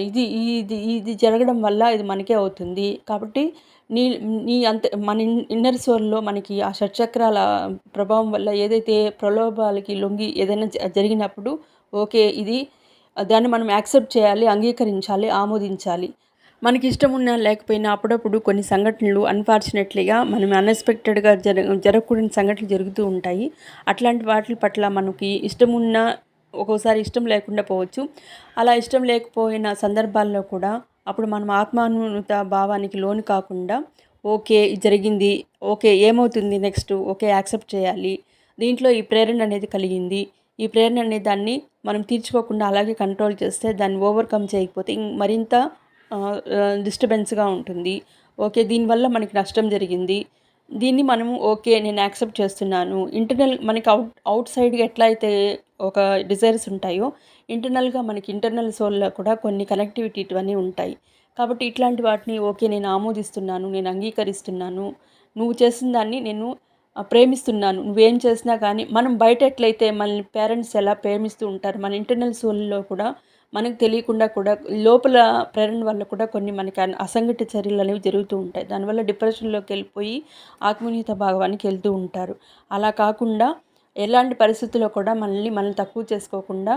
ఇది జరగడం వల్ల ఇది మనకే అవుతుంది. కాబట్టి మన ఇన్నర్ సోల్‌లో మనకి ఆ షట్చక్రాల ప్రభావం వల్ల ఏదైతే ప్రలోభాలకి లొంగి ఏదైనా జరిగినప్పుడు ఓకే దాన్ని మనం యాక్సెప్ట్ చేయాలి, అంగీకరించాలి, ఆమోదించాలి. మనకి ఇష్టం ఉన్నా లేకపోయినా అప్పుడప్పుడు కొన్ని సంఘటనలు అన్‌ఫార్చునేట్‌లీగా మనం అన్‌ఎక్స్‌పెక్టెడ్‌గా జరగకూడని సంఘటనలు జరుగుతూ ఉంటాయి. అట్లాంటి వాటి పట్ల మనకి ఇష్టం ఉన్నా ఒక్కోసారి ఇష్టం లేకుండా పోవచ్చు. అలా ఇష్టం లేకపోయిన సందర్భాల్లో కూడా అప్పుడు మనం ఆత్మానుత భావానికి లోను కాకుండా ఓకే ఇది జరిగింది, ఓకే ఏమవుతుంది నెక్స్ట్, ఓకే యాక్సెప్ట్ చేయాలి, దీంట్లో ఈ ప్రేరణ అనేది కలిగింది, ఈ ప్రేరణ అనే దాన్ని మనం తీర్చుకోకుండా అలాగే కంట్రోల్ చేస్తే దాన్ని ఓవర్కమ్ చేయకపోతే మరింత డిస్టర్బెన్స్గా ఉంటుంది. ఓకే దీనివల్ల మనకి నష్టం జరిగింది, దీన్ని మనము ఓకే నేను యాక్సెప్ట్ చేస్తున్నాను. ఇంటర్నల్ మనకి అవుట్ సైడ్గా ఎట్లా అయితే ఒక డిజైర్స్ ఉంటాయో ఇంటర్నల్గా మనకి ఇంటర్నల్ సోల్లో కూడా కొన్ని కనెక్టివిటీ ఇవన్నీ ఉంటాయి. కాబట్టి ఇట్లాంటి వాటిని ఓకే నేను ఆమోదిస్తున్నాను, నేను అంగీకరిస్తున్నాను, నువ్వు చేసిన దాన్ని నేను ప్రేమిస్తున్నాను, నువ్వేం చేసినా కానీ మనం బయట ఎట్లయితే మనల్ని పేరెంట్స్ ఎలా ప్రేమిస్తూ ఉంటారు, మన ఇంటర్నల్ సోల్లో కూడా మనకు తెలియకుండా కూడా లోపల ప్రేరణ వల్ల కూడా కొన్ని మనకి అసంఘటిత చర్యలు అనేవి జరుగుతూ ఉంటాయి. దానివల్ల డిప్రెషన్లోకి వెళ్ళిపోయి ఆత్మీయత భావానికి వెళ్తూ ఉంటారు. అలా కాకుండా ఎలాంటి పరిస్థితుల్లో కూడా మనల్ని తక్కువ చేసుకోకుండా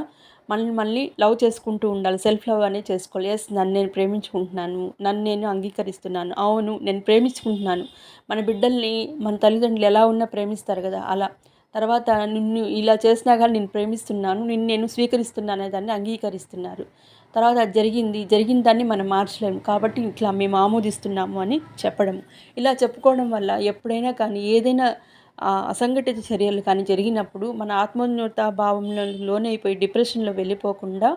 మనల్ని లవ్ చేసుకుంటూ ఉండాలి. సెల్ఫ్ లవ్ అనేది చేసుకోవాలి. ఎస్ నన్ను నేను ప్రేమించుకుంటున్నాను, నన్ను నేను అంగీకరిస్తున్నాను, అవును నేను ప్రేమించుకుంటున్నాను. మన బిడ్డల్ని మన తల్లిదండ్రులు ఎలా ఉన్నా ప్రేమిస్తారు కదా, అలా తర్వాత నిన్ను ఇలా చేసినా కానీ నేను ప్రేమిస్తున్నాను, నిన్ను నేను స్వీకరిస్తున్నాను అనే దాన్ని అంగీకరిస్తున్నారు. తర్వాత అది జరిగిన దాన్ని మనం మార్చలేము కాబట్టి ఇట్లా మేము ఆమోదిస్తున్నాము అని చెప్పడం. ఇలా చెప్పుకోవడం వల్ల ఎప్పుడైనా కానీ ఏదైనా అసంఘటిత చర్యలు కానీ జరిగినప్పుడు మన ఆత్మన్యూనతా భావంలో లోనైపోయి డిప్రెషన్లో వెళ్ళిపోకుండా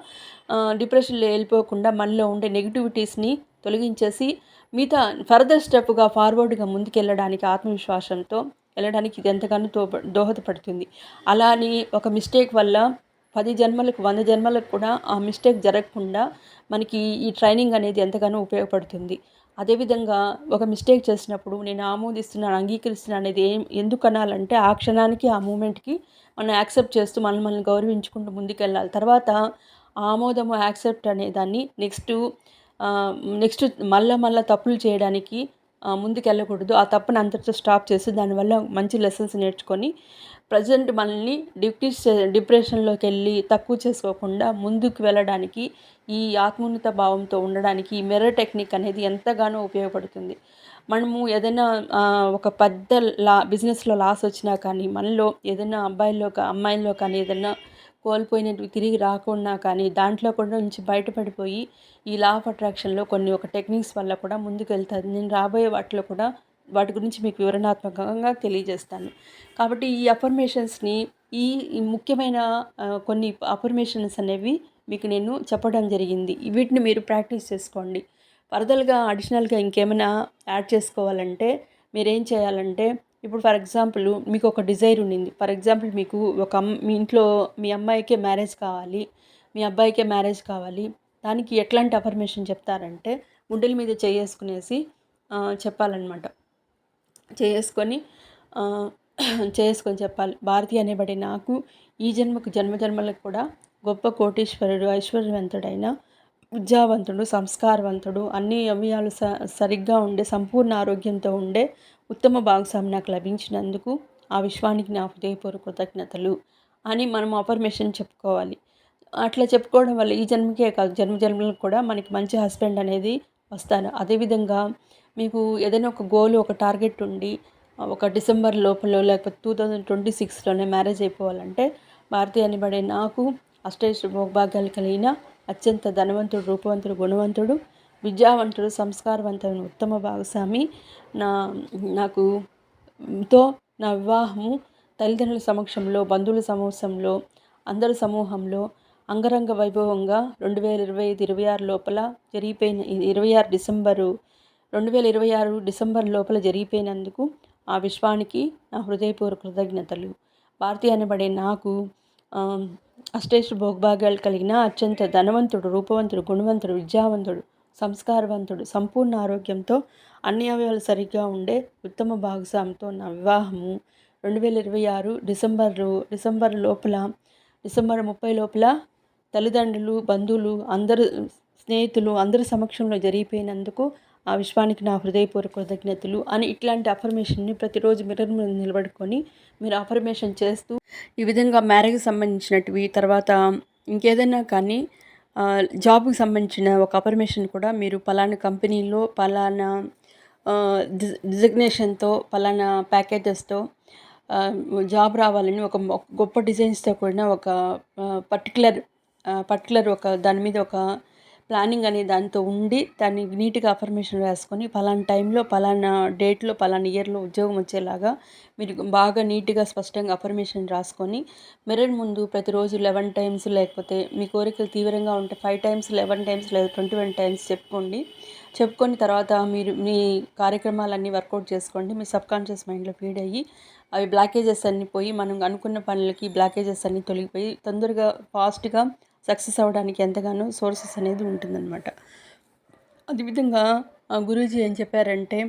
మనలో ఉండే నెగిటివిటీస్ని తొలగించేసి మిగతా ఫర్దర్ స్టెప్గా ఫార్వర్డ్గా ముందుకెళ్ళడానికి ఆత్మవిశ్వాసంతో వెళ్ళడానికి ఇది ఎంతగానో దోహదపడుతుంది. అలా అని ఒక మిస్టేక్ వల్ల 10 జన్మలకు 100 జన్మలకు కూడా ఆ మిస్టేక్ జరగకుండా మనకి ఈ ట్రైనింగ్ అనేది ఎంతగానో ఉపయోగపడుతుంది. అదేవిధంగా ఒక మిస్టేక్ చేసినప్పుడు నేను ఆమోదిస్తున్నాను, అంగీకరిస్తున్నాను అనేది ఎందుకు అనాలంటే ఆ క్షణానికి ఆ మూమెంట్కి మనం యాక్సెప్ట్ చేస్తూ మనల్ని గౌరవించుకుంటూ ముందుకెళ్ళాలి. తర్వాత ఆమోదము యాక్సెప్ట్ అనే దాన్ని నెక్స్ట్ మళ్ళా తప్పులు చేయడానికి ముందుకెళ్ళకూడదు. ఆ తప్పుని అంతటితో స్టాప్ చేసి దానివల్ల మంచి లెసన్స్ నేర్చుకొని ప్రజెంట్ మనల్ని డిప్రెషన్లోకి వెళ్ళి తక్కువ చేసుకోకుండా ముందుకు వెళ్ళడానికి ఈ ఆత్మోన్నత భావంతో ఉండడానికి ఈ మిర్రర్ టెక్నిక్ అనేది ఎంతగానో ఉపయోగపడుతుంది. మనము ఏదైనా ఒక పెద్ద బిజినెస్లో లాస్ వచ్చినా కానీ మనలో ఏదైనా అమ్మాయిల్లో కానీ ఏదైనా కోల్పోయినవి తిరిగి రాకుండా కానీ దాంట్లో కూడా నుంచి బయటపడిపోయి ఈ లా ఆఫ్ అట్రాక్షన్లో ఒక టెక్నిక్స్ వల్ల కూడా ముందుకు వెళ్తారు. నేను రాబోయే వాటిలో కూడా వాటి గురించి మీకు వివరణాత్మకంగా తెలియజేస్తాను. కాబట్టి ఈ అఫర్మేషన్స్ని ఈ ముఖ్యమైన కొన్ని అఫర్మేషన్స్ అనేవి మీకు నేను చెప్పడం జరిగింది. వీటిని మీరు ప్రాక్టీస్ చేసుకోండి. ఫర్దర్గా అడిషనల్గా ఇంకేమైనా యాడ్ చేసుకోవాలంటే మీరేం చేయాలంటే, ఇప్పుడు ఫర్ ఎగ్జాంపుల్ మీకు ఒక డిజైర్ ఉండింది. ఫర్ ఎగ్జాంపుల్ మీకు మీ ఇంట్లో మీ అమ్మాయికే మ్యారేజ్ కావాలి, మీ అబ్బాయికే మ్యారేజ్ కావాలి. దానికి ఎట్లాంటి అఫర్మేషన్ చెప్తారంటే గుండెల మీద చేసుకునేసి చెప్పాలన్నమాట. చేసుకొని చెప్పాలి. భారతి అనేబడి నాకు ఈ జన్మకు జన్మలకు కూడా గొప్ప కోటీశ్వరుడు, ఐశ్వర్యవంతుడైన, విద్యావంతుడు, సంస్కారవంతుడు, అన్ని అవయవాలు సరిగ్గా ఉండే, సంపూర్ణ ఆరోగ్యంతో ఉండే ఉత్తమ భాగస్వామి నాకు లభించినందుకు ఆ విశ్వానికి నా హృదయపూర్వక కృతజ్ఞతలు అని మనం అఫర్మేషన్ చెప్పుకోవాలి. అట్లా చెప్పుకోవడం వల్ల ఈ జన్మకే కాదు జన్మలకు కూడా మనకి మంచి హస్బెండ్ అనేది వస్తారు. అదేవిధంగా మీకు ఏదైనా ఒక గోల్, ఒక టార్గెట్ ఉండి ఒక డిసెంబర్ లోపల లేకపోతే 2026లోనే మ్యారేజ్ అయిపోవాలంటే భారతి అనబడే నాకు అష్టైశ్వర్య భోగభాగ్యాలు కలిగిన అత్యంత ధనవంతుడు, రూపవంతుడు, గుణవంతుడు, విద్యావంతుడు, సంస్కారవంతుడు ఉత్తమ భాగస్వామి నాకు నా వివాహము తల్లిదండ్రుల సమక్షంలో, బంధువుల సమక్షంలో, అందరి సమూహంలో అంగరంగ వైభవంగా 2025-26 లోపల జరిగిపోయిన 2026 డిసెంబర్ లోపల జరిగిపోయినందుకు ఆ విశ్వానికి నా హృదయపూర్వక కృతజ్ఞతలు. భారతి అనబడే నాకు అష్టైశ్వర్య భోగభాగ్యాలు కలిగిన అత్యంత ధనవంతుడు, రూపవంతుడు, గుణవంతుడు, విద్యావంతుడు, సంస్కారవంతుడు, సంపూర్ణ ఆరోగ్యంతో అన్ని అవయవాలు సరిగ్గా ఉండే ఉత్తమ భాగస్వామితో నా వివాహము 2026 డిసెంబర్ 30 లోపల తల్లిదండ్రులు, బంధువులు, అందరు స్నేహితులు అందరి సమక్షంలో జరిగిపోయినందుకు ఆ విశ్వానికి నా హృదయపూర్వక కృతజ్ఞతలు అని ఇట్లాంటి అఫర్మేషన్ని ప్రతిరోజు మిర్రర్ ముందు నిలబడుకొని మీరు అఫర్మేషన్ చేస్తూ ఈ విధంగా మ్యారేజ్కి సంబంధించినటివి, తర్వాత ఇంకేదైనా కానీ జాబ్కి సంబంధించిన ఒక అఫర్మేషన్ కూడా మీరు పలానా కంపెనీలో పలానా డిజిగ్నేషన్తో, పలానా ప్యాకేజెస్తో జాబ్ రావాలని ఒక గొప్ప డిజైన్స్తో కూడిన ఒక పర్టికులర్ ఒక దాని మీద ఒక ప్లానింగ్ అనే దాంతో ఉండి దాన్ని నీట్గా అఫర్మేషన్ వేసుకొని పలానా టైంలో, పలానా డేట్లో, పలానా ఇయర్లో ఉద్యోగం వచ్చేలాగా మీరు బాగా నీట్గా స్పష్టంగా అఫర్మేషన్ రాసుకొని మిర్రర్ ముందు ప్రతిరోజు 11 టైమ్స్, లేకపోతే మీ కోరికలు తీవ్రంగా ఉంటే 5 టైమ్స్, 11 టైమ్స్ లేదా 21 టైమ్స్ చెప్పుకొని తర్వాత మీరు మీ కార్యక్రమాలన్నీ వర్కౌట్ చేసుకోండి. మీ సబ్కాన్షియస్ మైండ్లో ఫీడ్ అయ్యి అవి బ్లాకేజెస్ అన్నీ పోయి మనం అనుకున్న పనులకి బ్లాకేజెస్ అన్నీ తొలగిపోయి తొందరగా ఫాస్ట్గా సక్సెస్ అవ్వడానికి ఎంతగానో సోర్సెస్ అనేది ఉంటుందన్నమాట. అదేవిధంగా గురూజీ ఏం చెప్పారంటే,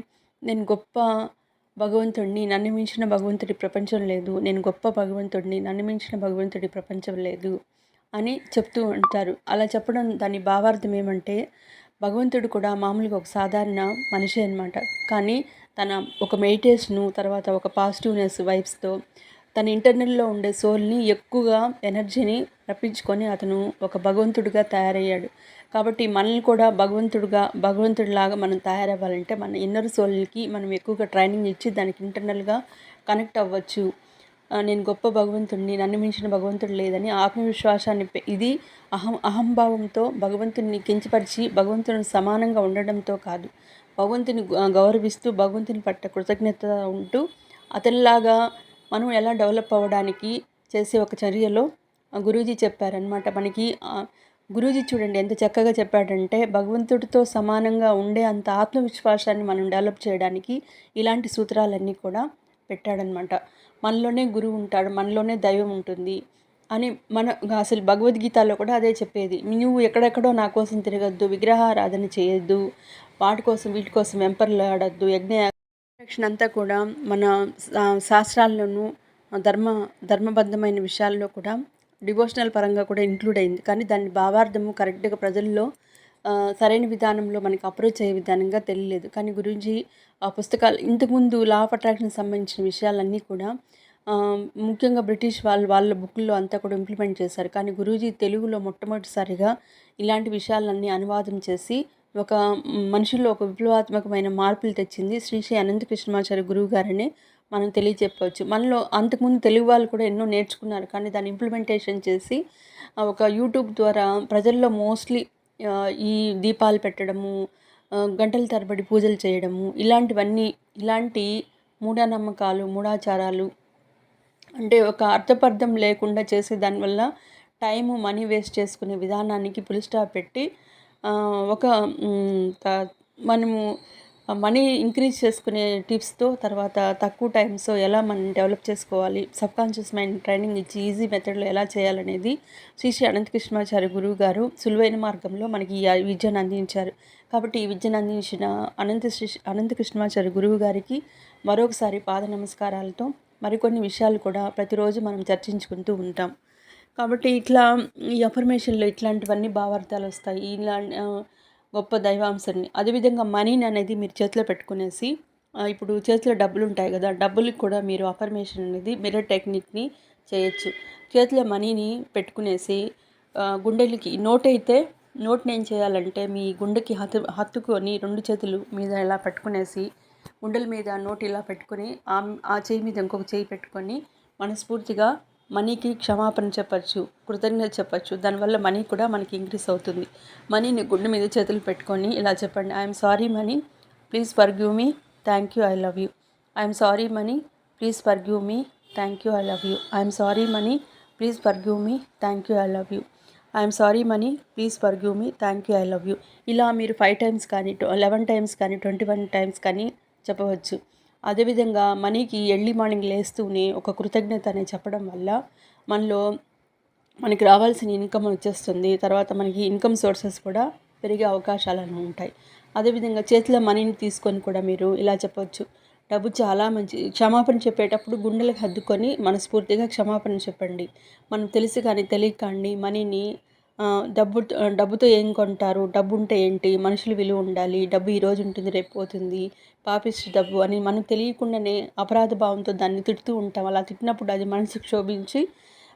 నేను గొప్ప భగవంతుడిని, నన్ను మించిన భగవంతుడి ప్రపంచం లేదు, నేను గొప్ప భగవంతుడిని, నన్ను మించిన భగవంతుడి ప్రపంచం లేదు అని చెప్తూ ఉంటారు. అలా చెప్పడం దాని భావార్థం ఏమంటే, భగవంతుడు కూడా మామూలుగా ఒక సాధారణ మనిషి అన్నమాట. కానీ తన ఒక మెడిటేషను, తర్వాత ఒక పాజిటివ్నెస్ వైబ్స్తో తన ఇంటర్నల్లో ఉండే సోల్ని ఎక్కువగా ఎనర్జీని రప్పించుకొని అతను ఒక భగవంతుడిగా తయారయ్యాడు. కాబట్టి మనల్ని కూడా భగవంతుడిలాగా మనం తయారవ్వాలంటే మన ఇన్నర్ సోల్కి మనం ఎక్కువగా ట్రైనింగ్ ఇచ్చి దానికి ఇంటర్నల్గా కనెక్ట్ అవ్వచ్చు. నేను గొప్ప భగవంతుడిని, నన్ను మించిన భగవంతుడు లేదని ఆత్మవిశ్వాసాన్ని ఇది అహంభావంతో భగవంతుడిని కించపరిచి భగవంతుని సమానంగా ఉండడంతో కాదు, భగవంతుని గౌరవిస్తూ భగవంతుని పట్ల కృతజ్ఞత ఉంటూ అతనిలాగా మనం ఎలా డెవలప్ అవ్వడానికి చేసే ఒక చర్యలో గురూజీ చెప్పారనమాట మనకి. గురూజీ చూడండి ఎంత చక్కగా చెప్పాడంటే, భగవంతుడితో సమానంగా ఉండే అంత ఆత్మవిశ్వాసాన్ని మనం డెవలప్ చేయడానికి ఇలాంటి సూత్రాలన్నీ కూడా పెట్టాడనమాట. మనలోనే గురువు ఉంటాడు, మనలోనే దైవం ఉంటుంది అని అసలు భగవద్గీతలో కూడా అదే చెప్పేది. నువ్వు ఎక్కడెక్కడో నా కోసం తిరగద్దు, విగ్రహారాధన చేయొద్దు, వాటి కోసం వీటి కోసం వెంపర్లాడద్దు, రక్షణ అంతా కూడా మన శాస్త్రాల్లోనూ ధర్మబద్ధమైన విషయాల్లో కూడా డివోషనల్ పరంగా కూడా ఇంక్లూడ్ అయింది. కానీ దాని భావార్థము కరెక్ట్గా ప్రజల్లో సరైన విధానంలో మనకి అప్రోచ్ అయ్యే విధానంగా తెలియలేదు. కానీ గురూజీ ఆ పుస్తకాలు ఇంతకుముందు లా ఆఫ్ అట్రాక్షన్ సంబంధించిన విషయాలన్నీ కూడా ముఖ్యంగా బ్రిటిష్ వాళ్ళ బుక్లో అంతా కూడా ఇంప్లిమెంట్ చేశారు. కానీ గురూజీ తెలుగులో మొట్టమొదటిసారిగా ఇలాంటి విషయాలన్నీ అనువాదం చేసి ఒక మనుషుల్లో ఒక విప్లవాత్మకమైన మార్పులు తెచ్చింది శ్రీ శ్రీ అనంత కృష్ణమాచార్య గురువు గారని మనం తెలియచెప్పవచ్చు. మనలో అంతకుముందు తెలుగు వాళ్ళు కూడా ఎన్నో నేర్చుకున్నారు, కానీ దాన్ని ఇంప్లిమెంటేషన్ చేసి ఒక యూట్యూబ్ ద్వారా ప్రజల్లో మోస్ట్లీ ఈ దీపాలు పెట్టడము, గంటల తరబడి పూజలు చేయడము, ఇలాంటి మూఢనమ్మకాలు, మూఢాచారాలు అంటే ఒక అర్థపర్థం లేకుండా చేసే దానివల్ల టైము మనీ వేస్ట్ చేసుకునే విధానానికి ఫుల్ స్టాప్ పెట్టి ఒక మనము మనీ ఇంక్రీజ్ చేసుకునే టిప్స్తో, తర్వాత తక్కువ టైమ్స్లో ఎలా మనం డెవలప్ చేసుకోవాలి, సబ్కాన్షియస్ మైండ్ ట్రైనింగ్ ఇచ్చి ఈజీ మెథడ్లో ఎలా చేయాలనేది శ్రీ శ్రీ అనంత కృష్ణమాచార్య గురువు గారు సులువైన మార్గంలో మనకి ఈ విద్యను అందించారు. కాబట్టి ఈ విద్యను అందించిన అనంత కృష్ణమాచార్య గురువు గారికి మరొకసారి పాద నమస్కారాలతో మరికొన్ని విషయాలు కూడా ప్రతిరోజు మనం చర్చించుకుంటూ ఉంటాం. కాబట్టి ఇట్లా ఈ అఫర్మేషన్లో ఇట్లాంటివన్నీ భావార్థాలు వస్తాయి. గొప్ప దైవాంశాన్ని, అదేవిధంగా మనీని అనేది మీరు చేతిలో పెట్టుకునేసి, ఇప్పుడు చేతిలో డబ్బులు ఉంటాయి కదా, డబ్బులకి కూడా మీరు అఫర్మేషన్ అనేది మిర్రర్ టెక్నిక్ని చేయొచ్చు. చేతిలో మనీని పెట్టుకునేసి గుండెలకి నోట్ని ఏం చేయాలంటే మీ గుండెకి హత్తుకొని 2 చేతులు మీద ఇలా పెట్టుకునేసి గుండెల మీద నోట్ ఇలా పెట్టుకొని ఆ చేయి మీద ఇంకొక చేయి పెట్టుకొని మనస్ఫూర్తిగా మనీకి క్షమాపణ చెప్పచ్చు, కృతజ్ఞత చెప్పచ్చు. దానివల్ల మనీ కూడా మనకి ఇంక్రీస్ అవుతుంది. మనీని గుండె మీద చేతులు పెట్టుకొని ఇలా చెప్పండి: I'm sorry money, please forgive me, thank you, I love you. I'm sorry money, please forgive me, thank you, I love you. I'm sorry money, please forgive me, thank you, I love you. I'm sorry money, please forgive me, thank you, I love you. ఇలా మీరు 5 times కానీ 11 times కానీ 21 times కానీ చెప్పవచ్చు. అదేవిధంగా మనీకి early morning లేస్తూనే ఒక కృతజ్ఞత అనేది చెప్పడం వల్ల మనకి రావాల్సిన ఇన్కమ్ వచ్చేస్తుంది. తర్వాత మనకి ఇన్కమ్ సోర్సెస్ కూడా పెరిగే అవకాశాలు ఉంటాయి. అదేవిధంగా చేతిలో మనీని తీసుకొని కూడా మీరు ఇలా చెప్పవచ్చు: డబ్బు చాలా మంచి. క్షమాపణ చెప్పేటప్పుడు గుండెలకు హద్దుకొని మనస్ఫూర్తిగా క్షమాపణ చెప్పండి. మనం తెలిసి కానీ తెలియక కానీ మనీని డబ్బుతో ఏం కొంటారు, డబ్బు ఉంటే ఏంటి, మనుషుల విలువ ఉండాలి, డబ్బు ఈరోజు ఉంటుంది రేపు పోతుంది, పాపిష్టి డబ్బు అని మనం తెలియకుండానే అపరాధ భావంతో దాన్ని తిడుతూ ఉంటాం. అలా తిట్టినప్పుడు అది మనసుకు క్షోభించి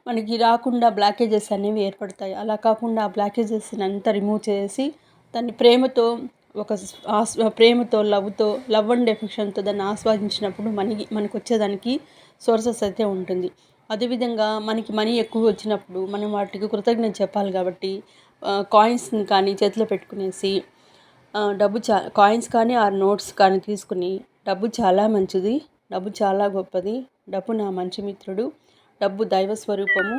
మనకి రాకుండా బ్లాకేజెస్ అనేవి ఏర్పడతాయి. అలా కాకుండా ఆ బ్లాకేజెస్ అంతా రిమూవ్ చేసి దాన్ని ప్రేమతో లవ్ అండ్ ఎఫెక్షన్తో దాన్ని ఆస్వాదించినప్పుడు మనకు వచ్చేదానికి సోర్సెస్ అయితే ఉంటుంది. అదేవిధంగా మనకి మనీ ఎక్కువ వచ్చినప్పుడు మనం వాటికి కృతజ్ఞత చెప్పాలి. కాబట్టి కాయిన్స్ని కానీ చేతిలో పెట్టుకునేసి కాయిన్స్ కానీ ఆ నోట్స్ కానీ తీసుకుని, డబ్బు చాలా మంచిది, డబ్బు చాలా గొప్పది, డబ్బు నా మంచి మిత్రుడు, డబ్బు దైవస్వరూపము,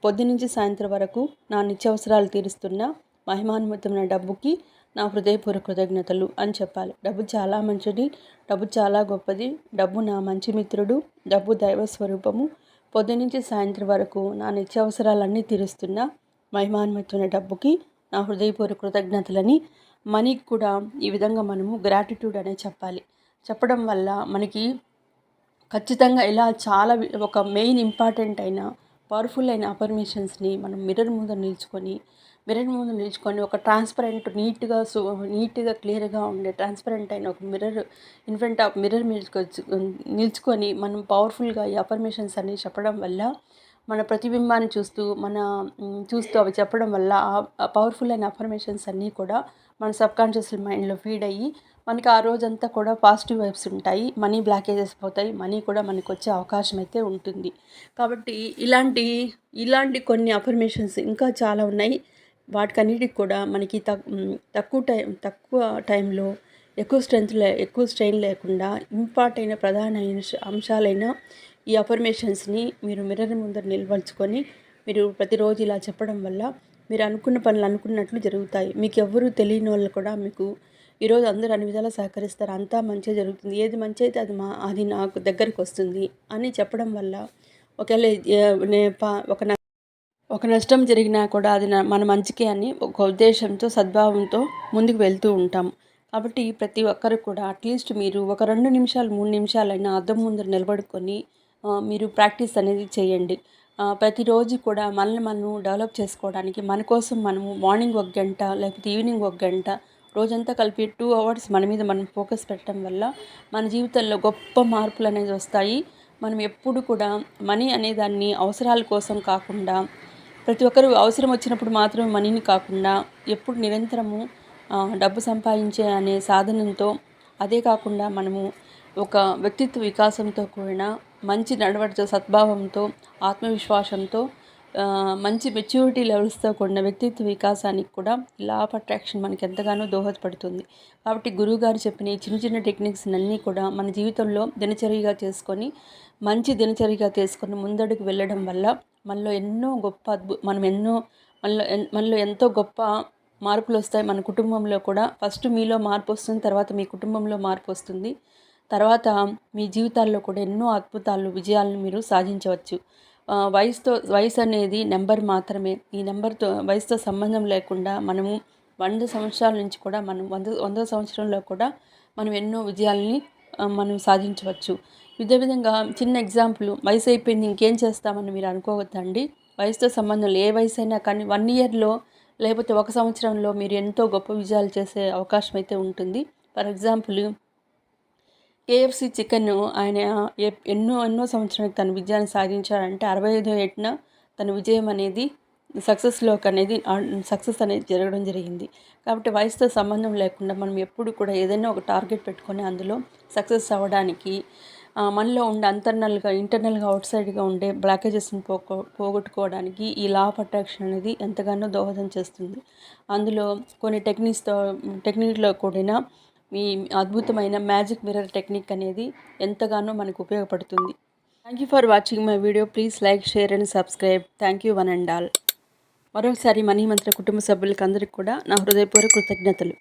పొద్దునుంచి సాయంత్రం వరకు నా నిత్యావసరాలు తీరుస్తున్న మహిమాన్వితమైన డబ్బుకి నా హృదయపూర్వక కృతజ్ఞతలు అని చెప్పాలి. డబ్బు చాలా మంచిది, డబ్బు చాలా గొప్పది, డబ్బు నా మంచి మిత్రుడు, డబ్బు దైవస్వరూపము, పొద్దునుంచి సాయంత్రం వరకు నా నిత్యావసరాలన్నీ తీరుస్తున్న మహిమాన్వితమైన డబ్బుకి నా హృదయపూర్వక కృతజ్ఞతలని మనీకి కూడా ఈ విధంగా మనము గ్రాటిట్యూడ్ అనే చెప్పాలి. చెప్పడం వల్ల మనకి ఖచ్చితంగా ఇలా చాలా ఒక మెయిన్ ఇంపార్టెంట్ అయిన పవర్ఫుల్ అయిన అఫర్మేషన్స్ని మనం మిర్రర్ ముందు నిల్చుకొని ఒక ట్రాన్స్పరెంట్ నీట్గా క్లియర్గా ఉండే ట్రాన్స్పరెంట్ అయిన ఒక ఇన్ఫ్రంట్ ఆఫ్ మిర్రర్ నిల్చుకొని మనం పవర్ఫుల్గా ఈ అఫర్మేషన్స్ అన్ని చెప్పడం వల్ల మన ప్రతిబింబాన్ని చూస్తూ అవి చెప్పడం వల్ల ఆ పవర్ఫుల్ అయిన అఫర్మేషన్స్ అన్నీ కూడా మన సబ్కాన్షియస్ మైండ్లో ఫీడ్ అయ్యి మనకి ఆ రోజంతా కూడా పాజిటివ్ వైబ్స్ ఉంటాయి. మనీ బ్లాకేజెస్ పోతాయి. మనీ కూడా మనకు వచ్చే అవకాశం అయితే ఉంటుంది. కాబట్టి ఇలాంటి కొన్ని అఫర్మేషన్స్ ఇంకా చాలా ఉన్నాయి. వాటికన్నిటికి కూడా మనకి తక్కువ టైంలో ఎక్కువ స్ట్రెయిన్ లేకుండా ఇంపార్ట్ అయిన ప్రధాన అంశాలైన ఈ అఫర్మేషన్స్ని మీరు మిర్రర్ ముందర నిలబడుచుకొని మీరు ప్రతిరోజు ఇలా చెప్పడం వల్ల మీరు అనుకున్న పనులు అనుకున్నట్లు జరుగుతాయి. మీకు ఎవ్వరూ తెలియని వాళ్ళు కూడా మీకు ఈరోజు అందరూ అన్ని విధాలా సహకరిస్తారు. అంతా మంచిగా జరుగుతుంది. ఏది మంచి అయితే అది నాకు దగ్గరకు వస్తుంది అని చెప్పడం వల్ల ఒకవేళ ఒక నష్టం జరిగినా కూడా అది మన మంచికే అని ఒక ఉద్దేశంతో సద్భావంతో ముందుకు వెళ్తూ ఉంటాం. కాబట్టి ప్రతి ఒక్కరు కూడా అట్లీస్ట్ మీరు ఒక 2 నిమిషాలు 3 నిమిషాలైనా అద్దం ముందర నిలబడుకొని మీరు ప్రాక్టీస్ అనేది చేయండి. ప్రతిరోజు కూడా మనల్ని మనం డెవలప్ చేసుకోవడానికి మన కోసం మనము మార్నింగ్ ఒక గంట లేకపోతే ఈవినింగ్ ఒక గంట రోజంతా కలిపి 2 అవర్స్ మన మీద మనం ఫోకస్ పెట్టడం వల్ల మన జీవితంలో గొప్ప మార్పులు అనేది వస్తాయి. మనం ఎప్పుడు కూడా మనీ అనే దాన్ని అవసరాల కోసం కాకుండా ప్రతి ఒక్కరు అవసరం వచ్చినప్పుడు మాత్రమే మనీని కాకుండా ఎప్పుడు నిరంతరము డబ్బు సంపాదించే అనే సాధనంతో, అదే కాకుండా మనము ఒక వ్యక్తిత్వ వికాసంతో కూడిన మంచి నడవడితో, సద్భావంతో, ఆత్మవిశ్వాసంతో, మంచి మెచ్యూరిటీ లెవెల్స్తో కూడిన వ్యక్తిత్వ వికాసానికి కూడా లా ఆఫ్ అట్రాక్షన్ మనకి ఎంతగానో దోహదపడుతుంది. కాబట్టి గురువుగారు చెప్పిన ఈ చిన్న చిన్న టెక్నిక్స్ అన్నీ కూడా మన జీవితంలో దినచర్యగా చేసుకొని మంచి దినచర్యగా తీసుకొని ముందడుగు వెళ్ళడం వల్ల మనలో ఎన్నో గొప్ప మనలో ఎంతో గొప్ప మార్పులు వస్తాయి. మన కుటుంబంలో కూడా ఫస్ట్ మీలో మార్పు వస్తుంది. తర్వాత మీ కుటుంబంలో మార్పు వస్తుంది. తర్వాత మీ జీవితాల్లో కూడా ఎన్నో అద్భుతాలు, విజయాలను మీరు సాధించవచ్చు. వయసు అనేది నెంబర్ మాత్రమే. ఈ వయసుతో సంబంధం లేకుండా మనము 100 సంవత్సరాల నుంచి కూడా మనం 100 సంవత్సరంలో కూడా మనం ఎన్నో విజయాలని మనం సాధించవచ్చు. ఇదే విధంగా చిన్న ఎగ్జాంపుల్, వయసు అయిపోయింది ఇంకేం చేస్తామని మీరు అనుకోవద్దండి. వయసుతో సంబంధం ఏ వయసు అయినా కానీ 1 ఇయర్లో లేకపోతే 1 సంవత్సరంలో మీరు ఎంతో గొప్ప విజయాలు చేసే అవకాశం అయితే ఉంటుంది. ఫర్ ఎగ్జాంపుల్, KFC చికెన్ ఆయన ఎన్నో సంవత్సరాలకు తన విజయాన్ని సాధించాడంటే 65వ ఏటన తన విజయం అనేది సక్సెస్ అనేది జరగడం జరిగింది. కాబట్టి వయసుతో సంబంధం లేకుండా మనం ఎప్పుడు కూడా ఏదైనా ఒక టార్గెట్ పెట్టుకొని అందులో సక్సెస్ అవ్వడానికి మనలో ఉండే ఇంటర్నల్గా అవుట్సైడ్గా ఉండే బ్లాకేజెస్ని పోగొట్టుకోవడానికి ఈ లా ఆఫ్ అట్రాక్షన్ అనేది ఎంతగానో దోహదం చేస్తుంది. అందులో కొన్ని టెక్నిక్లో కూడిన మీ అద్భుతమైన మ్యాజిక్ మిర్రర్ టెక్నిక్ అనేది ఎంతగానో మనకు ఉపయోగపడుతుంది. Thank you for watching my video. Please like, share and subscribe. Thank you one and all. మరొకసారి మనీ మంత్ర కుటుంబ సభ్యులకి అందరికీ కూడా నా హృదయపూర్వక కృతజ్ఞతలు.